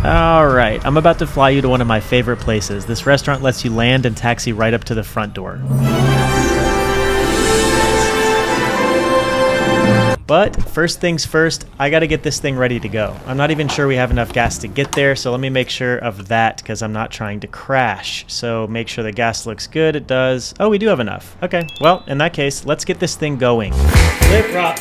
Alright, I'm about to fly you to one of my favorite places. This restaurant lets you land and taxi right up to the front door. But first things first, I gotta get this thing ready to go. I'm not even sure we have enough gas to get there, so let me make sure of that because I'm not trying to crash. So make sure the gas looks good. It does. Oh, we do have enough. Okay, well, in that case, let's get this thing going. Flip prop.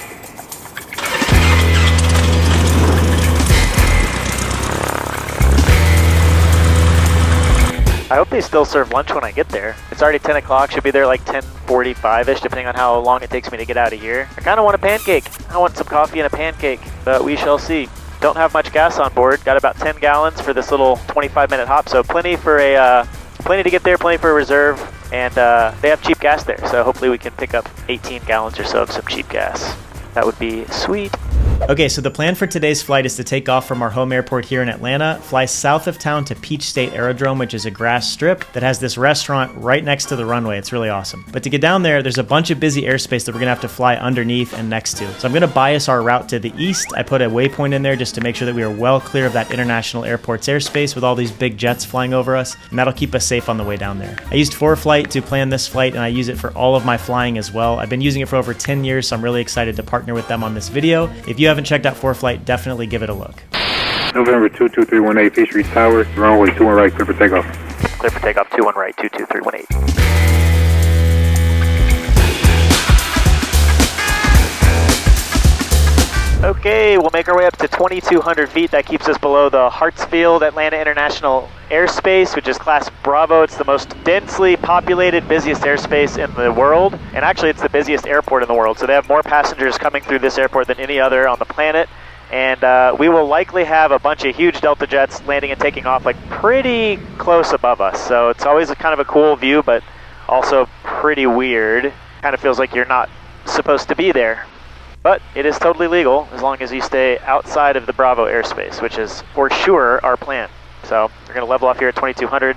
I hope they still serve lunch when I get there. It's already 10 o'clock, should be there like 10:45-ish, depending on how long it takes me to get out of here. I kind of want a pancake. I want some coffee and a pancake, but we shall see. Don't have much gas on board. Got about 10 gallons for this little 25-minute hop, so plenty to get there, plenty for a reserve, and they have cheap gas there, so hopefully we can pick up 18 gallons or so of some cheap gas. That would be sweet. Okay, so the plan for today's flight is to take off from our home airport here in Atlanta, fly south of town to Peach State Aerodrome, which is a grass strip that has this restaurant right next to the runway. It's really awesome. But to get down there, there's a bunch of busy airspace that we're gonna have to fly underneath and next to. So I'm gonna bias our route to the east. I put a waypoint in there just to make sure that we are well clear of that international airport's airspace with all these big jets flying over us, and that'll keep us safe on the way down there. I used ForeFlight to plan this flight, and I use it for all of my flying as well. I've been using it for over 10 years, so I'm really excited to partner with them on this video. If you haven't checked out ForeFlight, definitely give it a look. November 22318, Peachtree Tower, runway 21 right, clear for takeoff. Clear for takeoff, 21 right, 22318. Okay, we'll make our way up to 2,200 feet. That keeps us below the Hartsfield Atlanta International Airspace, which is class Bravo. It's the most densely populated, busiest airspace in the world. And actually, it's the busiest airport in the world. So they have more passengers coming through this airport than any other on the planet. And we will likely have a bunch of huge Delta jets landing and taking off like pretty close above us. So it's always a kind of a cool view, but also pretty weird. Kind of feels like you're not supposed to be there. But it is totally legal as long as you stay outside of the Bravo airspace, which is for sure our plan. So we're going to level off here at 2,200.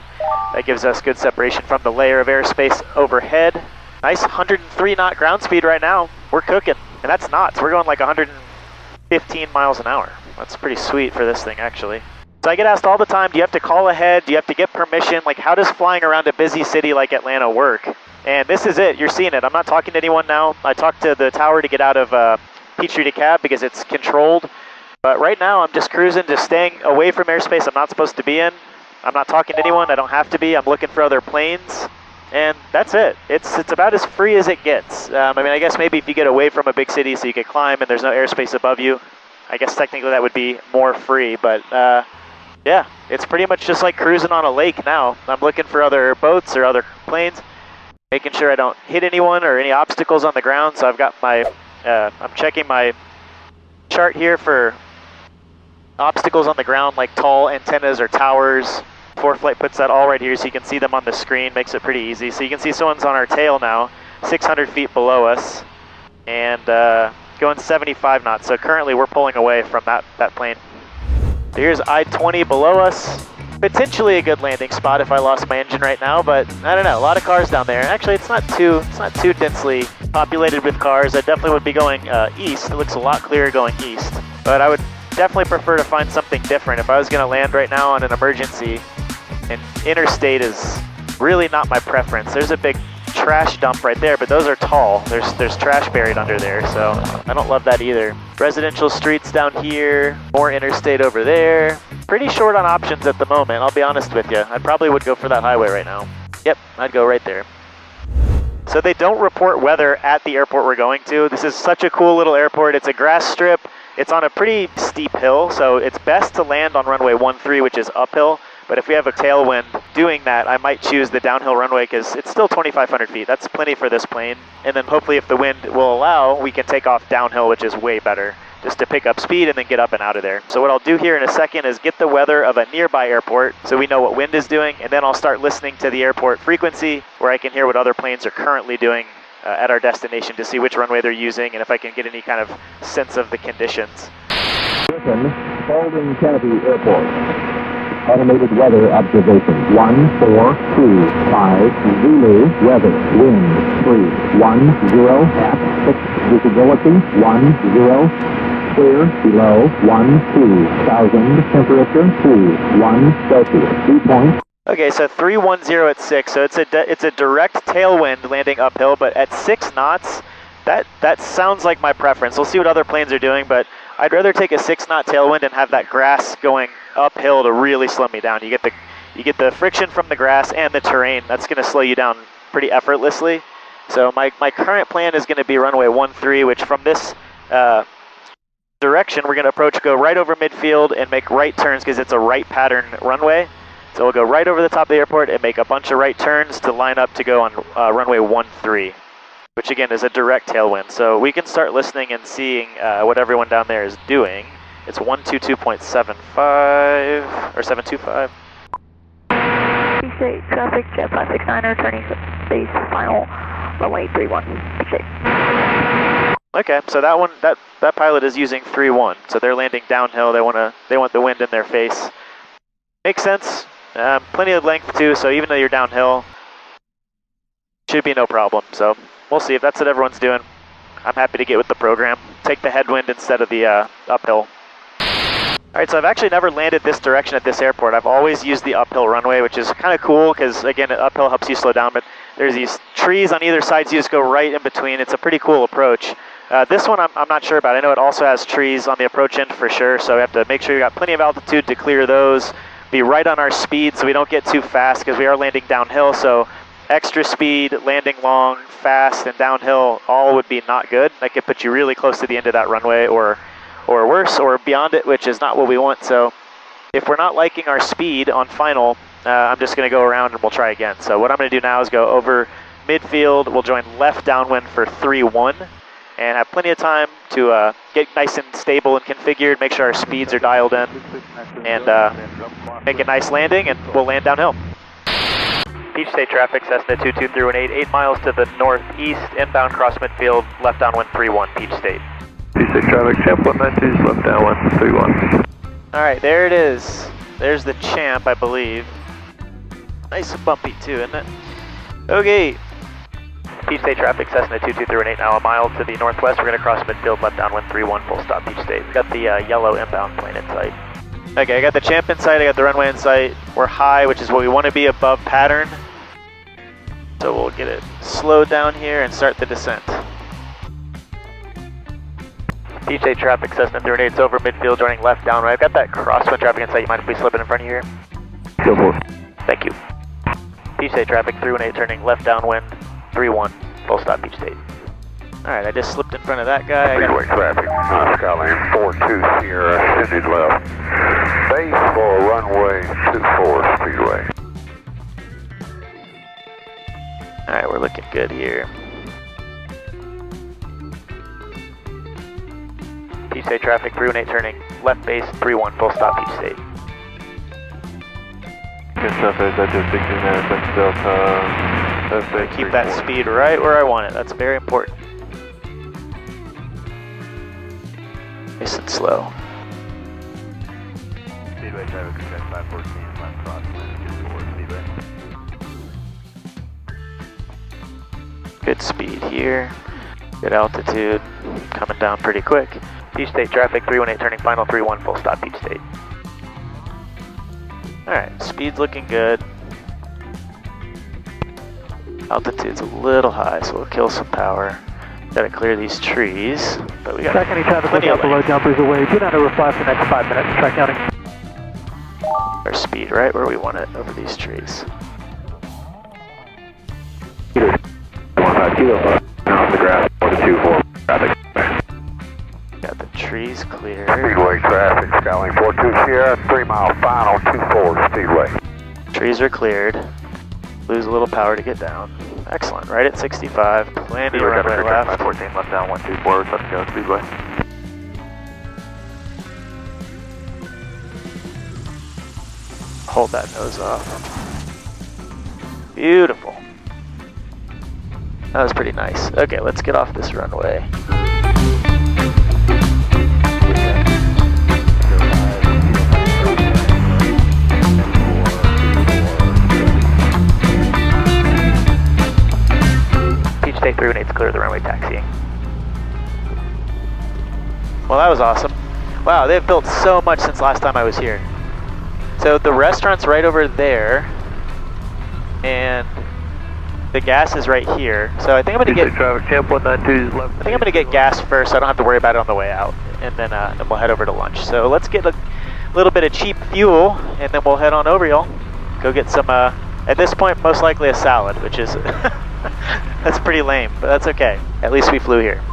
That gives us good separation from the layer of airspace overhead. Nice 103 knot ground speed right now. We're cooking, and that's knots. We're going like 115 miles an hour. That's pretty sweet for this thing, actually. So I get asked all the time, do you have to call ahead? Do you have to get permission? Like, how does flying around a busy city like Atlanta work? And this is it. You're seeing it. I'm not talking to anyone now. I talked to the tower to get out of Peachtree DeKalb because it's controlled. But right now, I'm just cruising, just staying away from airspace I'm not supposed to be in. I'm not talking to anyone. I don't have to be. I'm looking for other planes. And that's it. It's about as free as it gets. I mean, I guess maybe if you get away from a big city so you can climb and there's no airspace above you, I guess technically that would be more free. But yeah, it's pretty much just like cruising on a lake now. I'm looking for other boats or other planes, making sure I don't hit anyone or any obstacles on the ground. So I've got my, I'm checking my chart here for obstacles on the ground like tall antennas or towers. ForeFlight puts that all right here so you can see them on the screen, makes it pretty easy. So you can see someone's on our tail now, 600 feet below us, and going 75 knots. So currently we're pulling away from that plane. So here's I-20 below us. Potentially a good landing spot if I lost my engine right now, but I don't know, a lot of cars down there. Actually, it's not too densely populated with cars. I definitely would be going east. It looks a lot clearer going east, but I would definitely prefer to find something different. If I was gonna land right now on an emergency, and interstate is really not my preference. There's a big trash dump right there, but those are tall. There's trash buried under there, so I don't love that either. Residential streets down here, more interstate over there. Pretty short on options at the moment, I'll be honest with you. I probably would go for that highway right now. Yep, I'd go right there. So they don't report weather at the airport we're going to. This is such a cool little airport. It's a grass strip. It's on a pretty steep hill, so it's best to land on runway 13, which is uphill. But if we have a tailwind doing that, I might choose the downhill runway because it's still 2,500 feet. That's plenty for this plane. And then hopefully if the wind will allow, we can take off downhill, which is way better, just to pick up speed and then get up and out of there. So what I'll do here in a second is get the weather of a nearby airport so we know what wind is doing, and then I'll start listening to the airport frequency where I can hear what other planes are currently doing at our destination to see which runway they're using and if I can get any kind of sense of the conditions. Spalding Kennedy Airport. Automated weather observation. 1425 Zulu weather. Wind 310 at 6 visibility 10. clear, below 12,000, temperature 21 Celsius. Dew point. Okay, so 310 at 6, so it's a direct tailwind landing uphill, but at 6 knots, that sounds like my preference. We'll see what other planes are doing, but I'd rather take a 6-knot tailwind and have that grass going uphill to really slow me down. You get the friction from the grass and the terrain. That's going to slow you down pretty effortlessly. So my current plan is going to be runway 13, which from this direction we're going to approach, go right over midfield and make right turns because it's a right pattern runway. So we'll go right over the top of the airport and make a bunch of right turns to line up to go on runway 13, which again is a direct tailwind. So we can start listening and seeing what everyone down there is doing. It's 122.75 or 725. Peace 8, traffic, jet 569 returning base final runway 31. Peace 8. Okay, so that pilot is using 3-1. So they're landing downhill. They want the wind in their face. Makes sense. Plenty of length too, so even though you're downhill, should be no problem. So we'll see if that's what everyone's doing. I'm happy to get with the program. Take the headwind instead of the uphill. All right, so I've actually never landed this direction at this airport. I've always used the uphill runway, which is kind of cool because, again, uphill helps you slow down, but there's these trees on either side, so you just go right in between. It's a pretty cool approach. This one I'm not sure about. I know it also has trees on the approach end for sure, so we have to make sure you got plenty of altitude to clear those. Be right on our speed so we don't get too fast because we are landing downhill, so extra speed, landing long, fast, and downhill all would be not good. That could put you really close to the end of that runway or worse, or beyond it, which is not what we want. So if we're not liking our speed on final, I'm just going to go around and we'll try again. So what I'm going to do now is go over midfield. We'll join left downwind for 3-1 and have plenty of time to get nice and stable and configured, make sure our speeds are dialed in, and make a nice landing, and we'll land downhill. Peach State traffic, Cessna 22318, 8 miles to the northeast, inbound cross midfield, left downwind 3-1, Peach State. Peach State traffic, Champ 192, left downwind 3-1. All right, there it is. There's the Champ, I believe. Nice and bumpy too, isn't it? Okay. Peach State traffic, Cessna 22318, now a mile to the northwest. We're going to cross midfield, left downwind 3-1, full stop Peach State. Got the yellow inbound plane in sight. Okay, I got the Champ in sight, I got the runway in sight. We're high, which is what we want to be above pattern. So we'll get it slowed down here and start the descent. Peach State traffic, Cessna 318, it's over midfield, joining left down right. I've got that crosswind traffic in sight. You mind if we slip it in front of you here? Go for it. Thank you. Peach State traffic, 318, turning left downwind, 3-1, full stop Peach State. Alright, I just slipped in front of that guy. Freeway traffic, Skyline 42 Sierra, Sydney left. Base for runway 24 Speedway. Alright, we're looking good here. Peach State traffic, 318, turning left base, 3-1, full stop Peach State. Good stuff, is that just 16 minutes and Delta. Keep that speed right where I want it. That's very important. Nice and slow. Speedway traffic, check 514, left cross, Speedway. Good speed here. Good altitude. Coming down pretty quick. Peach State traffic, 318, turning final, 3-1, full stop Peach State. Alright, speed's looking good. Altitude's a little high, so we'll kill some power. Gotta clear these trees, but we got Track any traffic without below jumpers away. Do not overfly for the next 5 minutes. Track counting. our speed right where we want it over these trees. 15 kilo, off the grass, 124 traffic. Got the trees clear. Speedway traffic, Skyline 42 Sierra, 3 mile final, 24 Speedway. Trees are cleared. Lose a little power to get down. Excellent, right at 65, plenty of runway left. 14 left down, 124, let's go, Speedway. Hold that nose off. Beautiful. That was pretty nice. Okay, let's get off this runway. Peach State 318's clear of the runway taxiing. Well, that was awesome. Wow, they've built so much since last time I was here. So the restaurant's right over there, and the gas is right here. So I think I'm gonna get traffic champ 192 is left. I think I'm gonna get gas first, so I don't have to worry about it on the way out, and then we'll head over to lunch. So let's get a little bit of cheap fuel, and then we'll head on over, y'all. Go get some. At this point, most likely a salad, which is that's pretty lame, but that's okay. At least we flew here.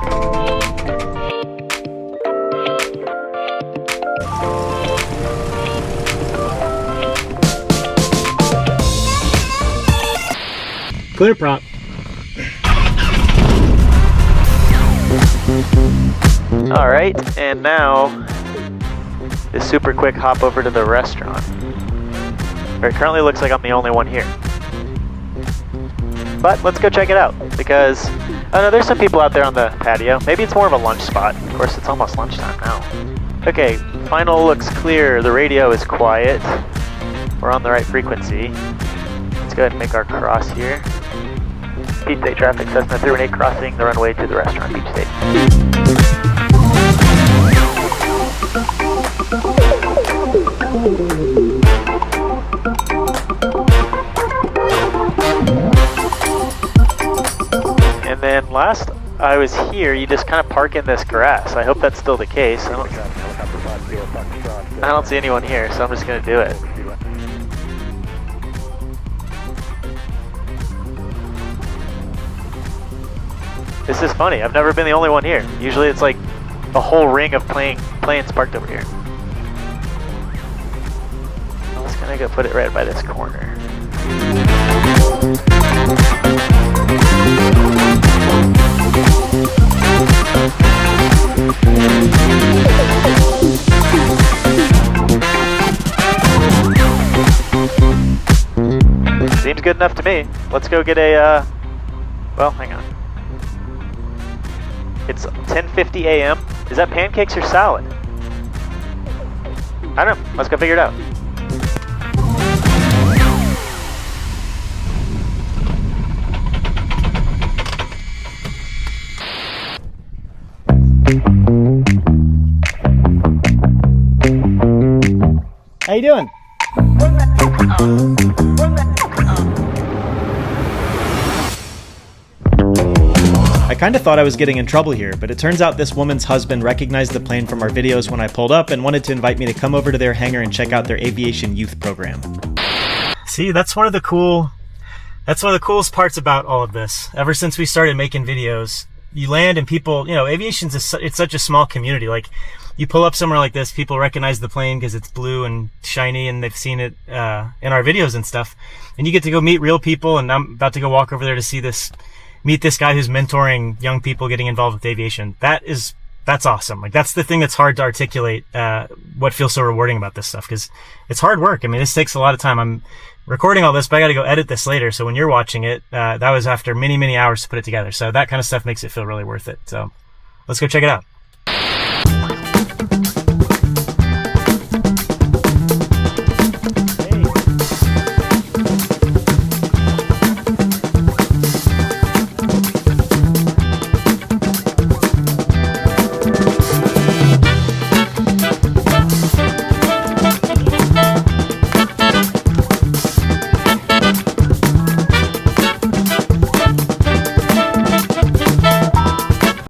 Clear prop. All right, and now this super quick hop over to the restaurant. It currently looks like I'm the only one here. But let's go check it out, because I know there's some people out there on the patio. Maybe it's more of a lunch spot. Of course, it's almost lunchtime now. Okay, final looks clear. The radio is quiet. We're on the right frequency. Let's go ahead and make our cross here. Beach State traffic, Cessna 318 crossing the runway to the restaurant, Beach State. And then last I was here, you just kind of park in this grass. I hope that's still the case. I don't see anyone here, so I'm just going to do it. This is funny. I've never been the only one here. Usually it's like a whole ring of planes parked over here. I'm just gonna go put it right by this corner. Seems good enough to me. Let's go get a, well, hang on. It's 10:50 a.m. Is that pancakes or salad? I don't know. Let's go figure it out. How you doing? I kind of thought I was getting in trouble here, but it turns out this woman's husband recognized the plane from our videos when I pulled up and wanted to invite me to come over to their hangar and check out their aviation youth program. See, that's one of the coolest parts about all of this. Ever since we started making videos, you land and people, you know, aviation's it's such a small community. Like, you pull up somewhere like this, people recognize the plane because it's blue and shiny and they've seen it in our videos and stuff. And you get to go meet real people, and I'm about to go walk over there to meet this guy who's mentoring young people getting involved with aviation. That's awesome. Like, that's the thing that's hard to articulate, what feels so rewarding about this stuff, because it's hard work. I mean, this takes a lot of time. I'm recording all this, but I got to go edit this later. So when you're watching it, that was after many, many hours to put it together. So that kind of stuff makes it feel really worth it. So let's go check it out.